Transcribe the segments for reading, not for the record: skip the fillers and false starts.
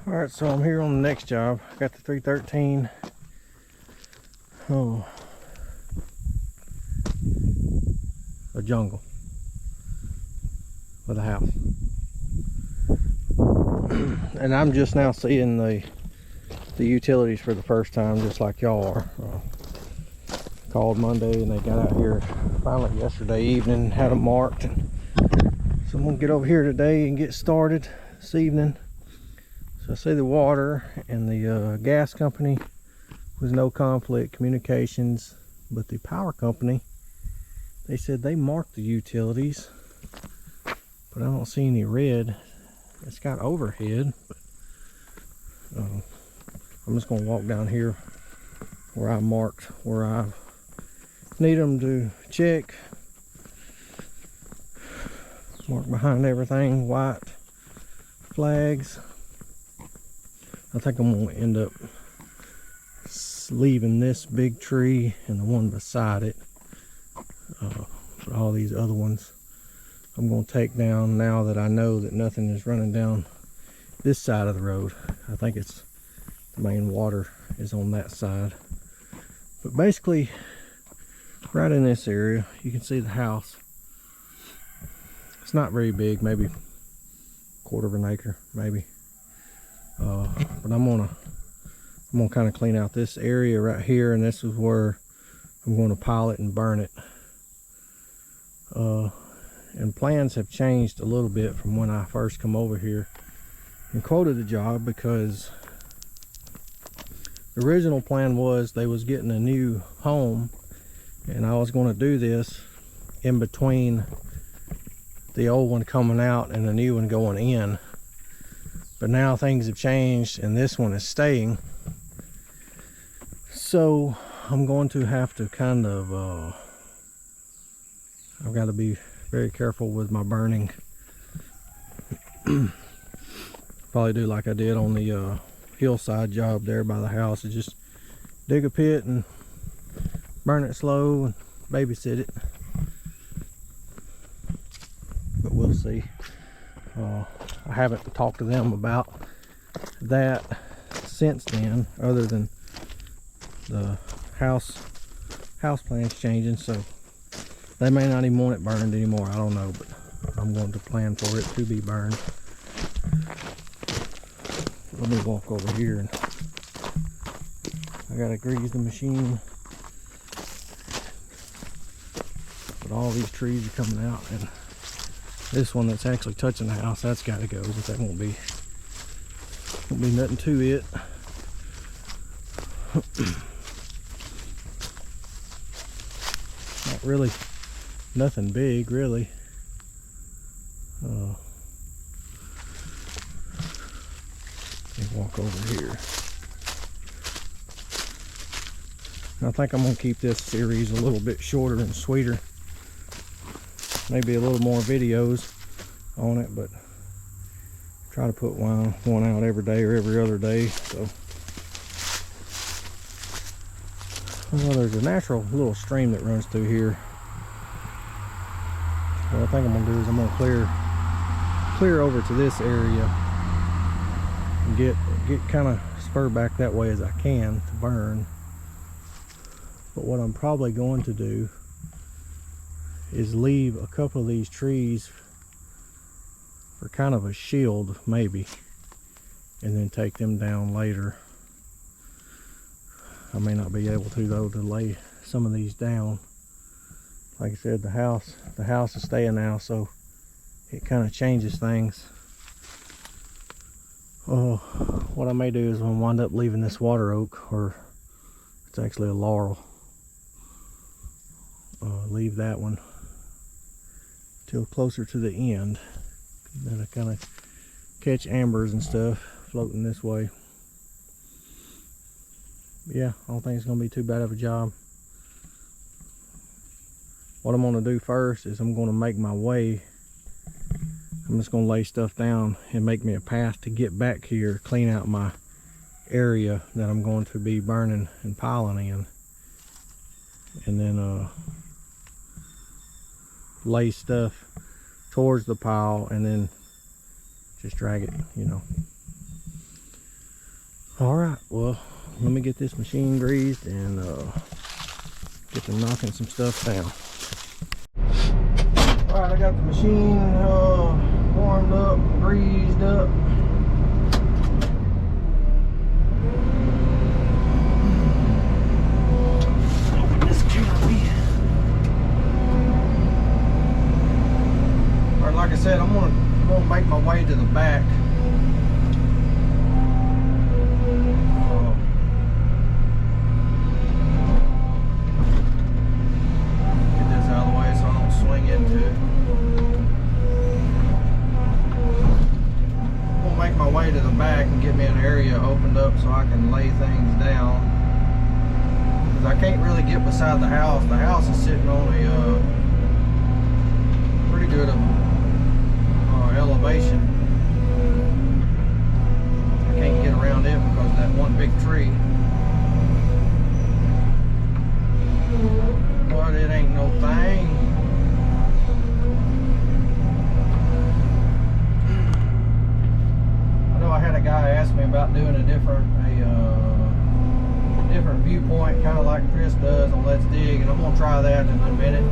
Alright, so I'm here on the next job. I got the 313. Oh, a jungle with a house. And I'm just now seeing the utilities for the first time, just like y'all are. Called Monday and they got out here finally yesterday evening, had them marked. So I'm gonna get over here today and get started this evening. So I see the water and the gas company was no conflict communications, but the power company, they said they marked the utilities, but I don't see any red. It's got overhead, but I'm just gonna walk down here where I marked where I need them to check. Mark behind everything, white flags. I think I'm gonna end up leaving this big tree and the one beside it. But all these other ones I'm gonna take down now that I know that nothing is running down this side of the road. I think it's the main water is on that side. But basically, right in this area, you can see the house. It's not very big, maybe a quarter of an acre, maybe. But I'm gonna kind of clean out this area right here, and this is where I'm going to pile it and burn it. And plans have changed a little bit from when I first come over here and quoted the job, because the original plan was they was getting a new home and I was going to do this in between the old one coming out and the new one going in. But now things have changed and this one is staying, so I'm going to have to kind of I've got to be very careful with my burning. Probably do like I did on the hillside job there by the house, is just dig a pit and burn it slow and babysit it. But we'll see. I haven't talked to them about that since then, other than the house plans changing, so they may not even want it burned anymore. I don't know, but I'm going to plan for it to be burned. Let me walk over here, and I gotta grease the machine. But all these trees are coming out, and this one that's actually touching the house, that's got to go, but that won't be nothing to it. Not really nothing big, really. Let me walk over here. I think I'm going to keep this series a little bit shorter and sweeter. Maybe a little more videos on it, but try to put one out every day or every other day. So, well, there's a natural little stream that runs through here. What I think I'm gonna do is I'm gonna clear over to this area and get kind of spur back that way as I can to burn. But what I'm probably going to do is leave a couple of these trees for kind of a shield, maybe, and then take them down later. I may not be able to, though, to lay some of these down. Like I said, the house is staying now, so it kind of changes things. What I may do is I'm wind up leaving this water oak, or it's actually a laurel. Leave that one till closer to the end. Then I kind of catch ambers and stuff floating this way. Yeah, I don't think it's going to be too bad of a job. What I'm going to do first is I'm going to make my way. I'm just going to lay stuff down and make me a path to get back here, clean out my area that I'm going to be burning and piling in, and then lay stuff towards the pile and then just drag it, you know. All right, well, let me get this machine greased and get to knocking some stuff down. All right, I got the machine warmed up, greased up. Open this canopy. All right, like I said, I'm gonna make my way to the back. To the back and get me an area opened up so I can lay things down, because I can't really get beside the house. The house is sitting on a pretty good elevation. I can't get around it because of that one big tree, but it ain't no thing. I had a guy ask me about doing a different viewpoint, kind of like Chris does on Let's Dig, and I'm gonna try that in a minute.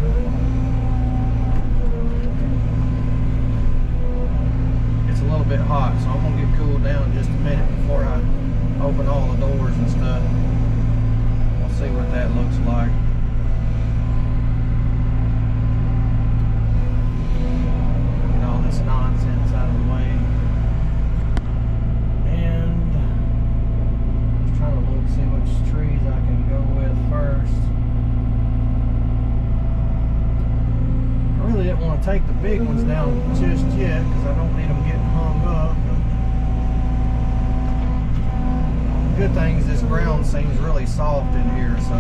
It's a little bit hot, so I'm gonna get cooled down just a minute before I open all the doors and stuff. We'll see what that looks like. Get all this nonsense out of the way. See which trees I can go with first. I really didn't want to take the big ones down just yet because I don't need them getting hung up. The good thing is this ground seems really soft in here, so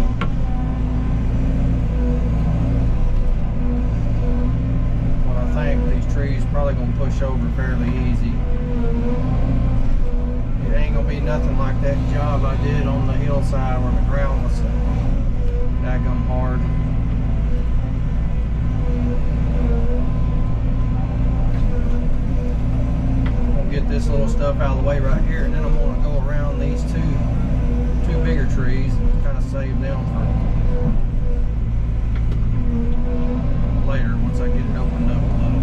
well, I think these trees are probably going to push over fairly easy. It ain't gonna be nothing like that job I did on the hillside where the ground was so daggum hard. I'm gonna get this little stuff out of the way right here, and then I'm gonna go around these two bigger trees and kind of save them for later once I get it opened up a little.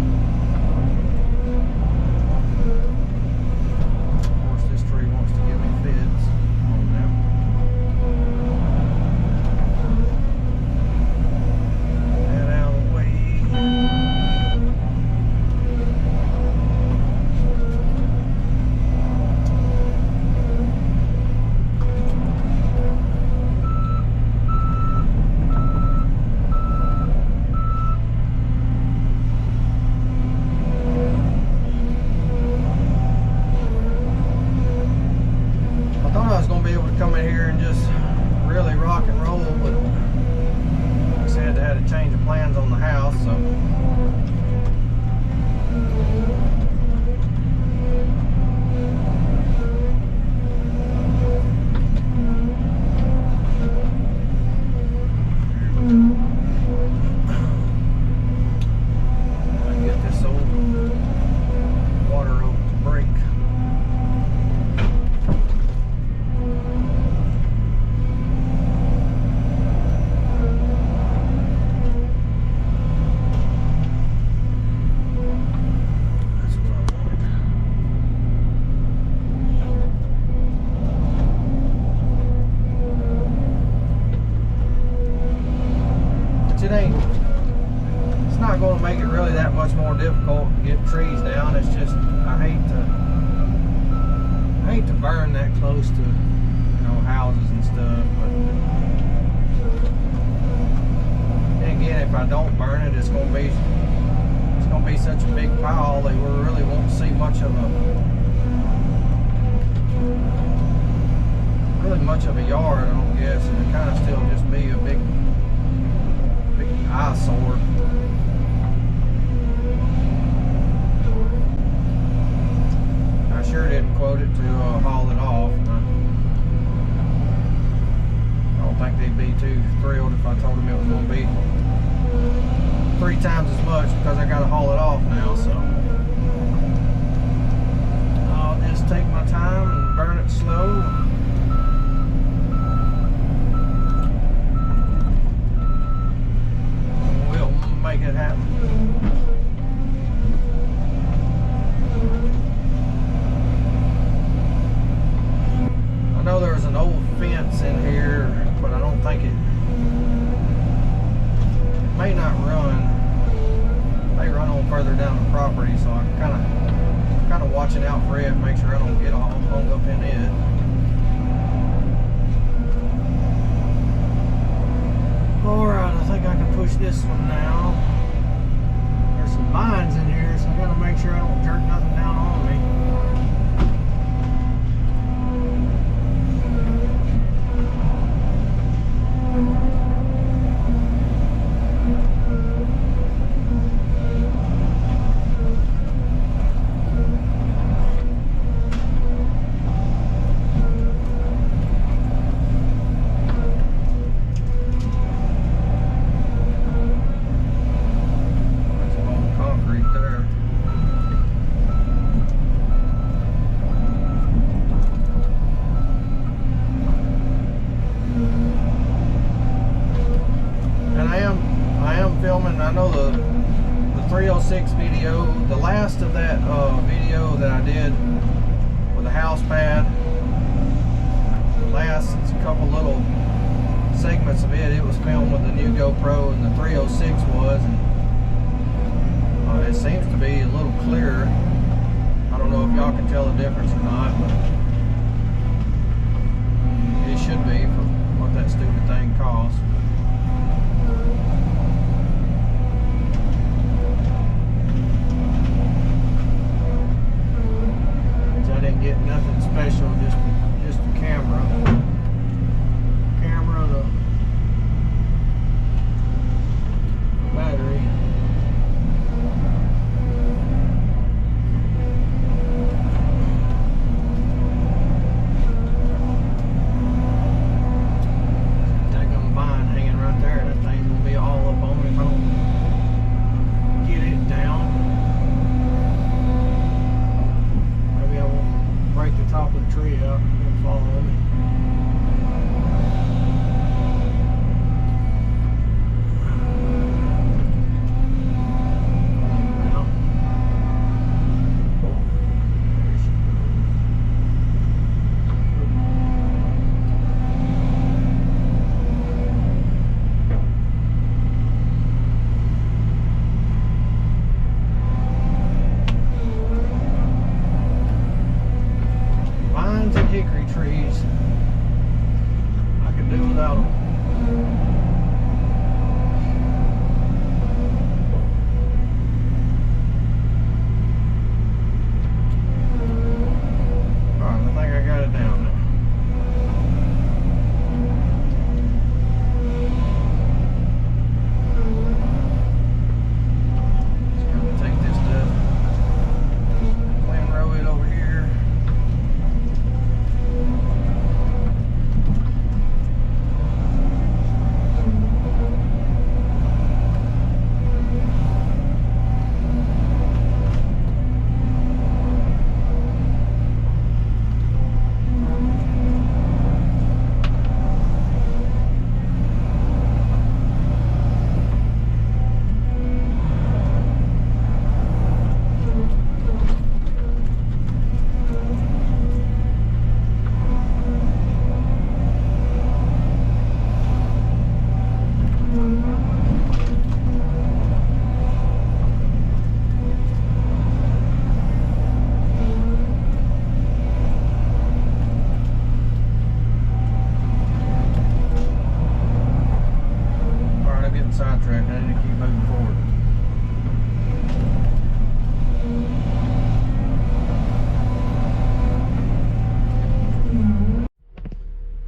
It's not going to make it really that much more difficult to get trees down. It's just I hate to burn that close to, you know, houses and stuff. But then again, if I don't burn it, it's going to be such a big pile they really won't see much of a yard, I don't guess, and it kind of still just be a big eyesore. I sure didn't quote it to haul it off. I don't think they'd be too thrilled if I told them it was going to be 3 times as much, because I got to haul it off now. So I'll just take my time and burn it slow. make sure I don't get all hung up in it. Alright, I think I can push this one now. There's some vines in here, so I gotta make sure I don't jerk nothing down on me. I know the 306 video, the last of that video that I did with the house pad, the last couple little segments of it was filmed with the new GoPro, and the 306 was, and it seems to be a little clearer. I don't know if y'all can tell the difference or not, but it should be for what that stupid thing costs. Get nothing special, just the camera, the battery. Daggum vine hanging right there. That thing's gonna be all up on me if I don't get it down. Break the top of the tree up and fall on me. Hickory trees, I could do without them. Alright, I think I got it down now. Just gonna take this stuff, clean row it over here. Sidetracked. I need to keep moving forward.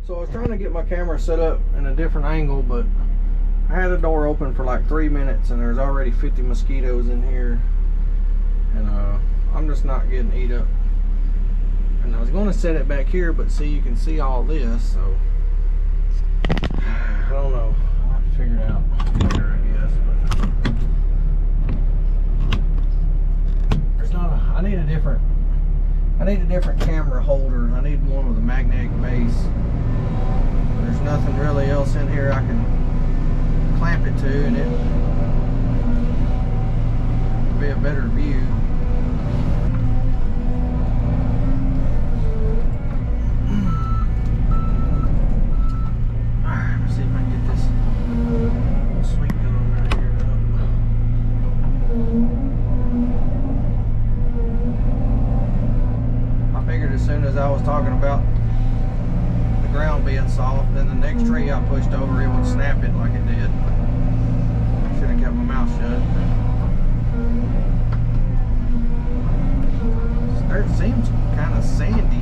So I was trying to get my camera set up in a different angle, but I had the door open for like 3 minutes and there's already 50 mosquitoes in here, and I'm just not getting eat up. And I was going to set it back here, but see, you can see all this, so I don't know. I'll have to figure it out later, I guess. But there's not a, I need a different camera holder. I need one with a magnetic base. There's nothing really else in here I can clamp it to, and it'll be a better view. figured as soon as I was talking about the ground being soft, then the next tree I pushed over, it would snap it like it did. Should have kept my mouth shut. This dirt seems kind of sandy.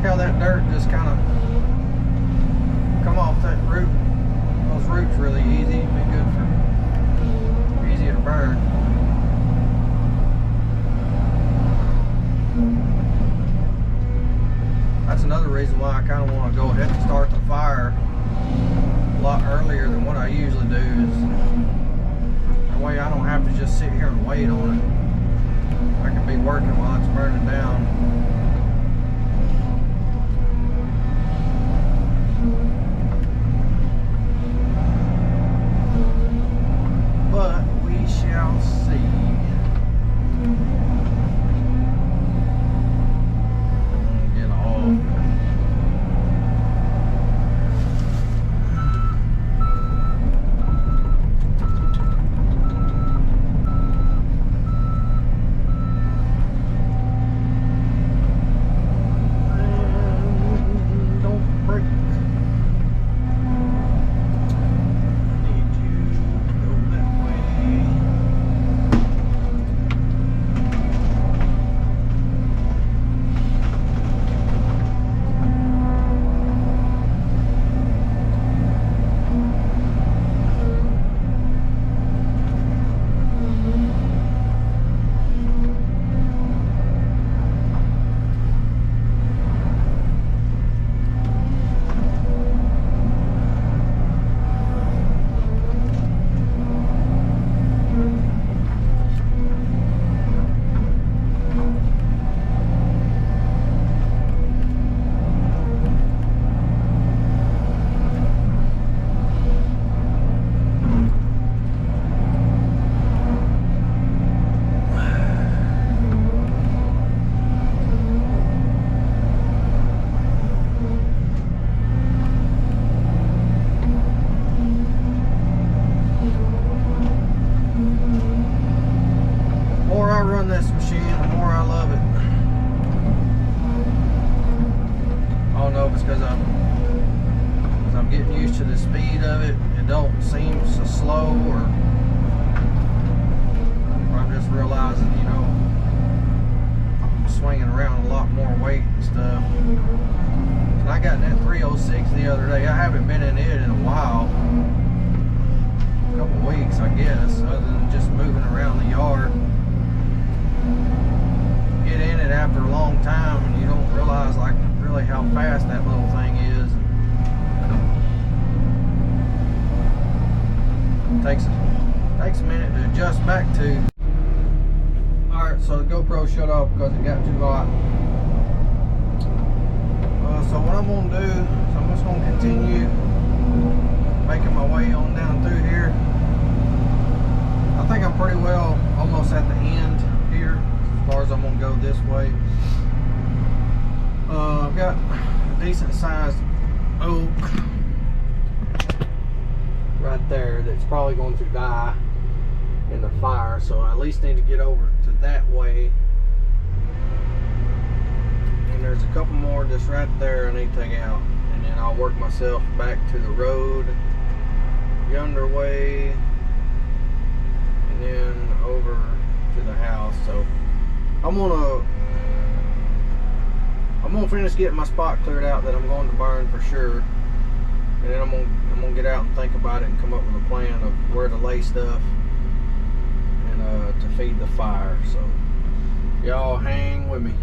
How that dirt just kind of come off that root. Those roots really easy. Be good for easy to burn. That's another reason why I kind of want to go ahead and start the fire a lot earlier than what I usually do. Is that way I don't have to just sit here and wait on it. I can be working while it's burning down. But we shall see. Get off. This machine, the more I love it. I don't know if it's because I'm getting used to the speed of it. It don't seem so slow, or I'm just realizing, you know, I'm swinging around a lot more weight and stuff. And I got in that 306 the other day. I haven't been in it in a while, a couple weeks, I guess, other than just moving around the yard. Get in it after a long time and you don't realize like really how fast that little thing is. It takes a minute to adjust back to. GoPro shut off because it got too hot. So what I'm going to do is I'm just going to continue making my way on down through here. I think I'm pretty well almost at the end here as far as I'm going to go this way. I've got a decent sized oak right there that's probably going to die in the fire, so I at least need to get over to that way. And there's a couple more just right there I need to take out, and then I'll work myself back to the road yonder way and then over to the house. So I'm gonna finish getting my spot cleared out that I'm going to burn for sure, and then I'm gonna get out and think about it and come up with a plan of where to lay stuff and to feed the fire. So y'all hang with me.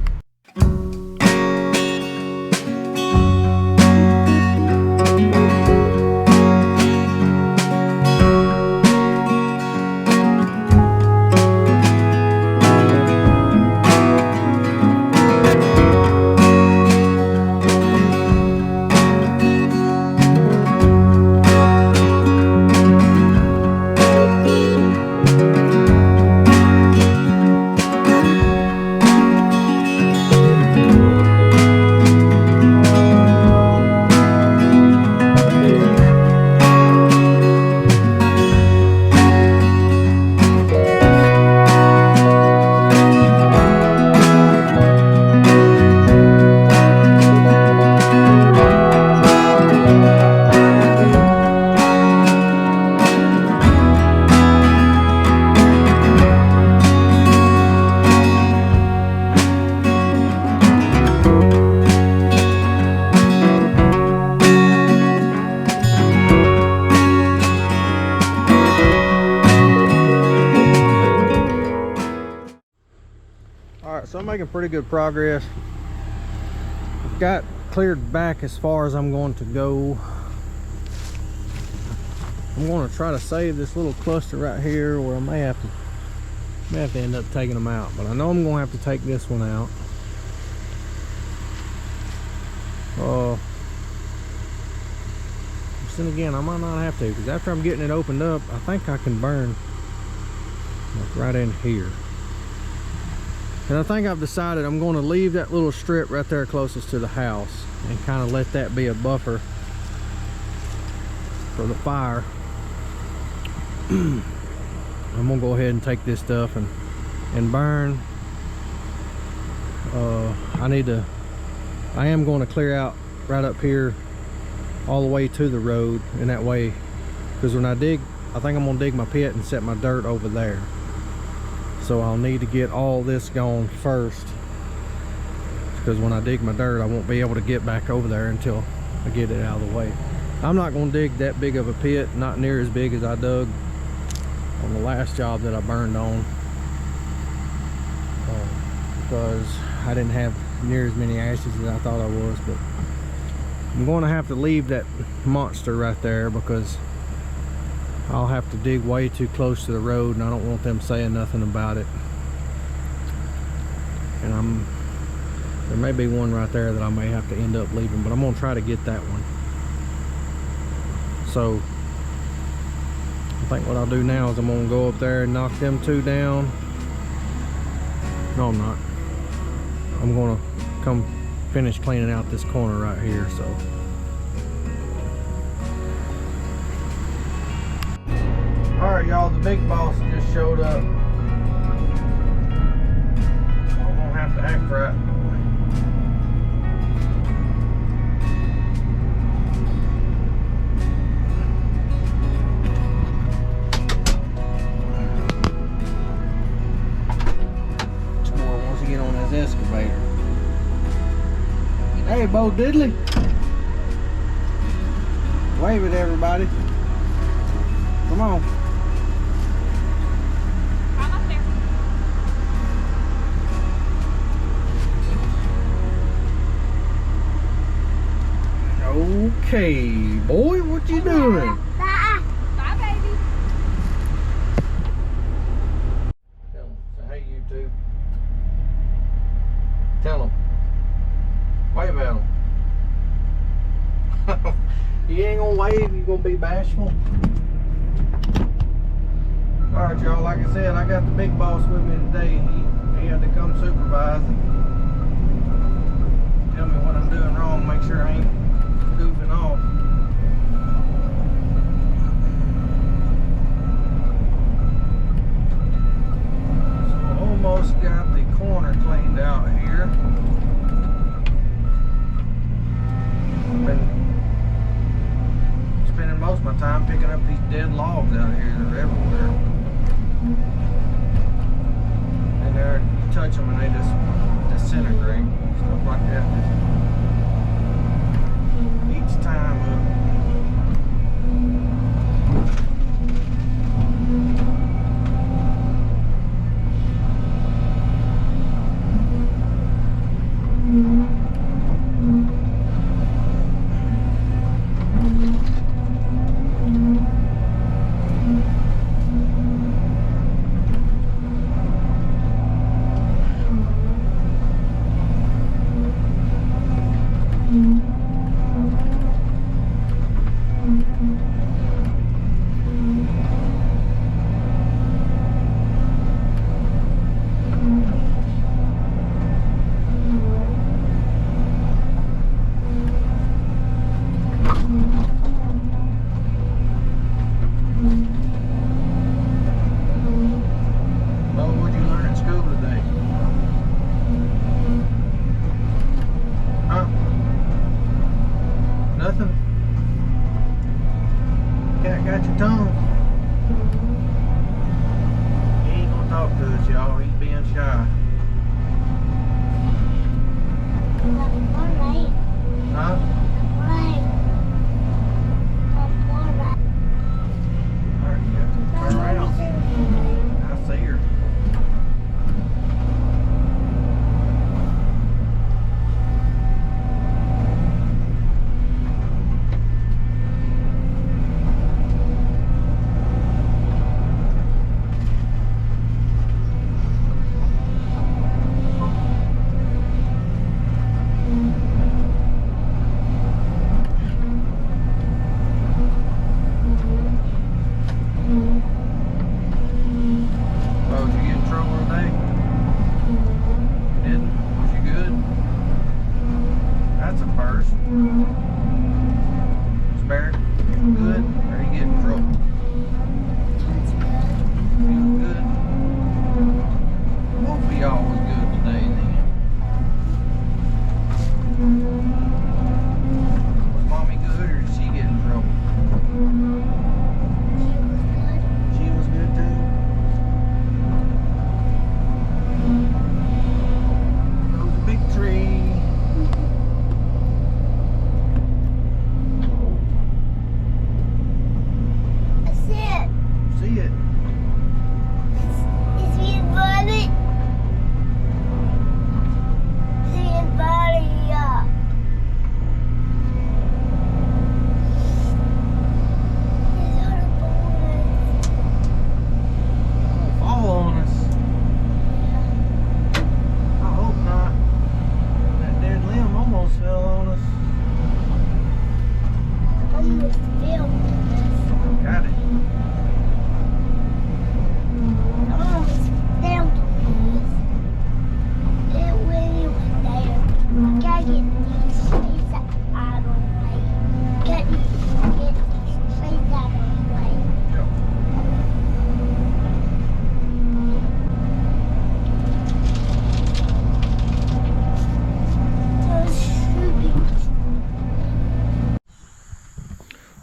So I'm making pretty good progress. I've got cleared back as far as I'm going to go. I'm going to try to save this little cluster right here, where I may have to end up taking them out, but I know I'm going to have to take this one out. Then again, I might not have to, because after I'm getting it opened up, I think I can burn like right in here. And I think I've decided I'm going to leave that little strip right there closest to the house and kind of let that be a buffer for the fire. I'm going to go ahead and take this stuff and burn. I am going to clear out right up here all the way to the road, and that way, because when I dig, I think I'm going to dig my pit and set my dirt over there. So I'll need to get all this gone first, because when I dig my dirt, I won't be able to get back over there until I get it out of the way. I'm not going to dig that big of a pit, not near as big as I dug on the last job that I burned on, because I didn't have near as many ashes as I thought I was. But I'm going to have to leave that monster right there, because I'll have to dig way too close to the road, and I don't want them saying nothing about it. And there may be one right there that I may have to end up leaving, but I'm going to try to get that one. So I think what I'll do now is I'm going to go up there and knock them two down. No, I'm not. I'm going to come finish cleaning out this corner right here. So alright y'all, the big boss just showed up. I'm gonna have to act right. Tomorrow wants to get on his excavator. Hey, Bo Diddley. Wave at everybody. Come on. Okay, boy, what you doing? Bye. Bye, baby. Tell them, say, hey, YouTube. wave? You gonna be bashful? Alright, y'all, like I said, I got the big boss with me today. He had to come supervise and tell me what I'm doing wrong, make sure I ain't goofing off. So almost got the corner cleaned out here. Been spending most of my time picking up these dead logs out here. They're everywhere. And you touch them and they just disintegrate. Stuff like that. Each time up. Got your tongue. He ain't gonna talk to us, y'all. He's being shy. Huh? Alright, you got to turn around. I see her.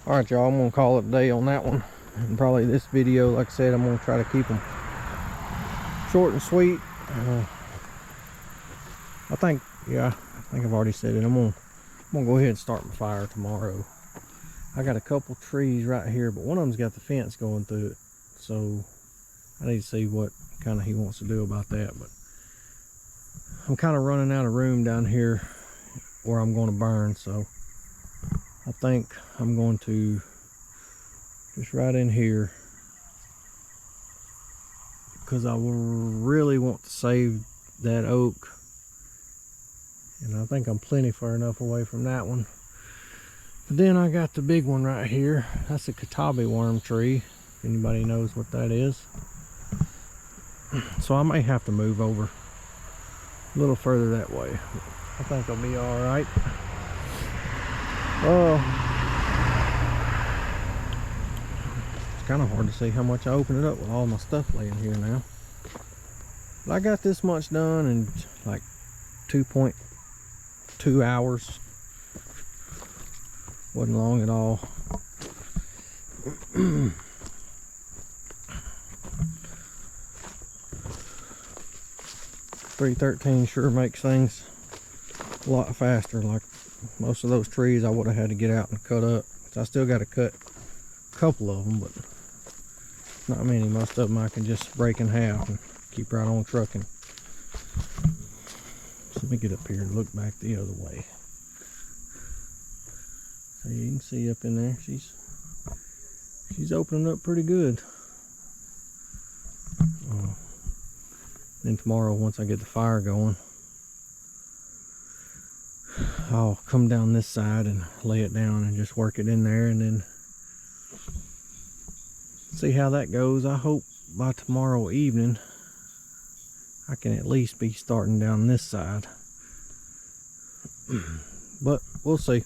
Alright, y'all, I'm gonna call it a day on that one. And probably this video, like I said, I'm gonna try to keep them short and sweet. I think I've already said it. I'm gonna go ahead and start my fire tomorrow. I got a couple trees right here, but one of them's got the fence going through it, so I need to see what kind of he wants to do about that. But I'm kind of running out of room down here where I'm going to burn, so I think I'm going to just right in here, because I really want to save that oak, and I think I'm plenty far enough away from that one But then I got the big one right here. That's a katabe worm tree, if anybody knows what that is. So I may have to move over a little further that way. I think I'll be all right. Oh, it's kind of hard to see how much I opened it up with all my stuff laying here now. But I got this much done in like 2.2 hours. Wasn't long at all. 313 sure makes things a lot faster. Like most of those trees I would have had to get out and cut up. So I still got to cut a couple of them, but not many. Most of them I can just break in half and keep right on trucking. So let me get up here and look back the other way. So you can see up in there, she's opening up pretty good. Then tomorrow, once I get the fire going, I'll come down this side and lay it down and just work it in there, and then see how that goes. I hope by tomorrow evening I can at least be starting down this side, but we'll see.